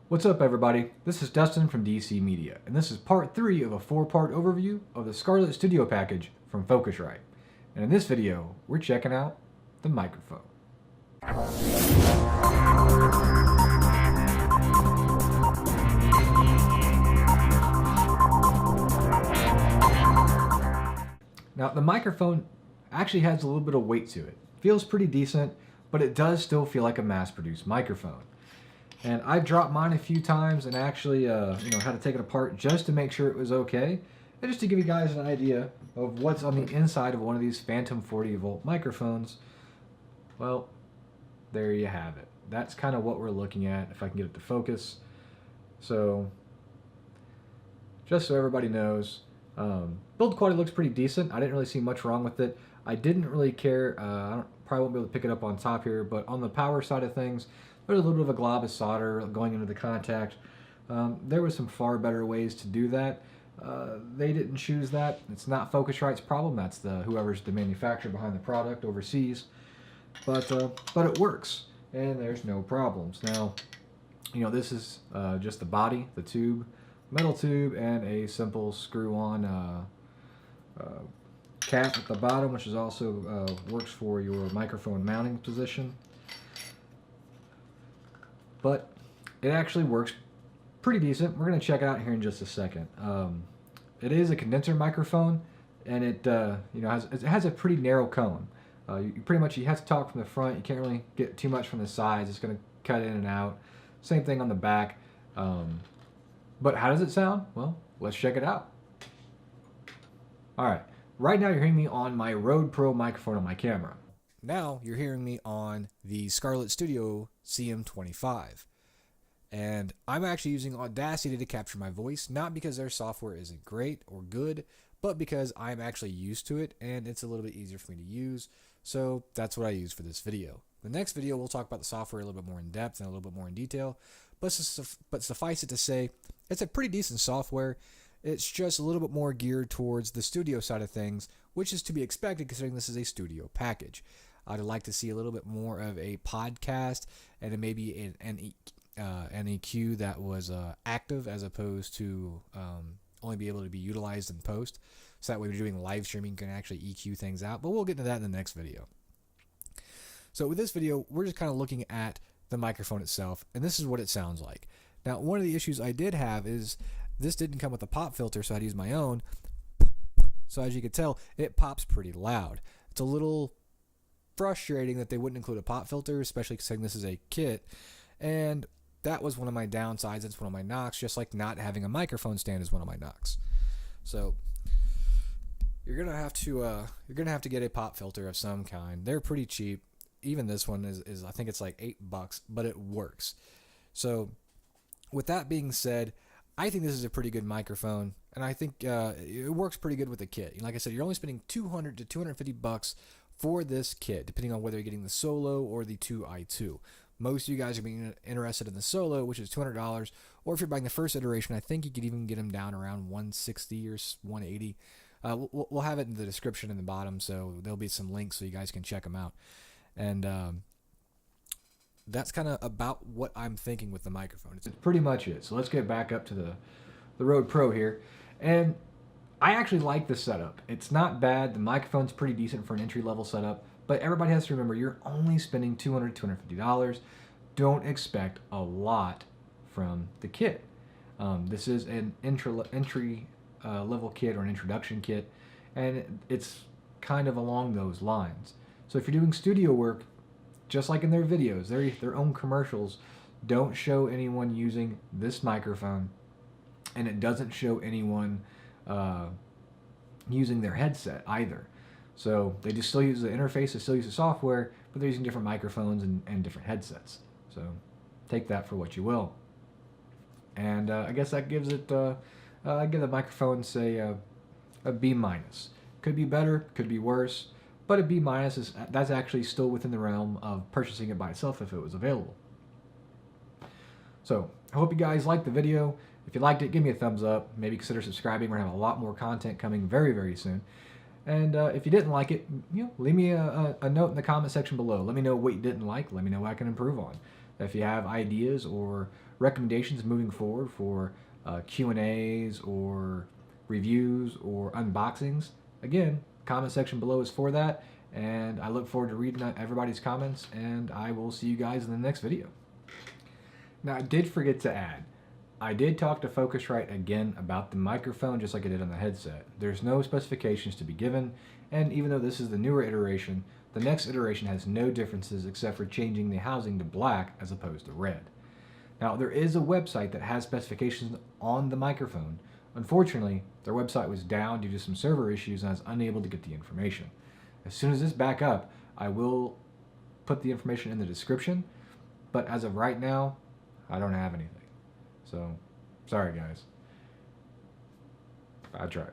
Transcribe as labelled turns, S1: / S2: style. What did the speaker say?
S1: What's up, everybody? This is Dustin from DC Media, and this is part 3 of a 4-part overview of the Scarlett Studio package from Focusrite. And in this video, we're checking out the microphone. Now, the microphone actually has a little bit of weight to it. Feels pretty decent, but it does still feel like a mass-produced microphone. And I've dropped mine a few times and actually had to take it apart just to make sure it was okay. And just to give you guys an idea of what's on the inside of one of these Phantom 40-volt microphones. Well, there you have it. That's kind of what we're looking at, if I can get it to focus. So, just so everybody knows, build quality looks pretty decent. I didn't really see much wrong with it. I didn't really care. Probably won't be able to pick it up on top here, but on the power side of things, there's a little bit of a glob of solder going into the contact. There was some far better ways to do that. They didn't choose that. It's not Focusrite's problem. That's whoever's the manufacturer behind the product overseas. But it works, and there's no problems. Now, this is just the body, the tube, metal tube, and a simple screw-on cap at the bottom, which is also works for your microphone mounting position. But it actually works pretty decent. We're going to check it out here in just a second. It is a condenser microphone, and it has a pretty narrow cone. You have to talk from the front. You can't really get too much from the sides. It's going to cut in and out. Same thing on the back. But how does it sound? Well, let's check it out. All right. Right now you're hearing me on my Rode Pro microphone on my camera. Now you're hearing me on the Scarlett Studio CM25. And I'm actually using Audacity to capture my voice, not because their software isn't great or good, but because I'm actually used to it and it's a little bit easier for me to use. So that's what I use for this video. The next video we'll talk about the software a little bit more in depth and a little bit more in detail, but suffice it to say, it's a pretty decent software. It's just a little bit more geared towards the studio side of things, which is to be expected considering this is a studio package. I'd like to see a little bit more of a podcast and maybe an EQ that was active as opposed to only be able to be utilized in post. So that way we're doing live streaming, you can actually EQ things out. But we'll get into that in the next video. So with this video, we're just kind of looking at the microphone itself, and this is what it sounds like. Now, one of the issues I did have is this didn't come with a pop filter, so I had to use my own. So as you can tell, it pops pretty loud. It's a little frustrating that they wouldn't include a pop filter, especially considering this is a kit, and that was one of my downsides. It's one of my knocks, just like not having a microphone stand is one of my knocks. So you're gonna have to get a pop filter of some kind. They're pretty cheap. Even this one is I think it's like $8, but it works. So with that being said, I think this is a pretty good microphone, and I think it works pretty good with the kit. Like I said, you're only spending $200 to $250 for this kit, depending on whether you're getting the Solo or the 2i2. Most of you guys are being interested in the Solo, which is $200, or if you're buying the first iteration, I think you could even get them down around $160 or $180. We'll have it in the description in the bottom, so there'll be some links so you guys can check them out. And that's kind of about what I'm thinking with the microphone. It's pretty much it. So let's get back up to the Rode Pro here. And I actually like this setup. It's not bad. The microphone's pretty decent for an entry-level setup, but everybody has to remember you're only spending $200, $250. Don't expect a lot from the kit. This is an entry level kit or an introduction kit, and it's kind of along those lines. So if you're doing studio work, just like in their videos, their own commercials don't show anyone using this microphone, and it doesn't show anyone using their headset either. So they just still use the interface, they still use the software, but they're using different microphones and different headsets. So take that for what you will. And I guess that gives it, I give the microphone, say, a B-. Could be better, could be worse, but a B- that's actually still within the realm of purchasing it by itself if it was available. So I hope you guys liked the video. If you liked it, give me a thumbs up. Maybe consider subscribing. We're going to have a lot more content coming very, very soon. And if you didn't like it, leave me a note in the comment section below. Let me know what you didn't like. Let me know what I can improve on. If you have ideas or recommendations moving forward for Q&As or reviews or unboxings, again, comment section below is for that. And I look forward to reading everybody's comments, and I will see you guys in the next video. Now, I did forget to add, I did talk to Focusrite again about the microphone just like I did on the headset. There's no specifications to be given, and even though this is the newer iteration, the next iteration has no differences except for changing the housing to black as opposed to red. Now, there is a website that has specifications on the microphone. Unfortunately, their website was down due to some server issues and I was unable to get the information. As soon as this back up, I will put the information in the description, but as of right now, I don't have anything. So, sorry guys. I tried.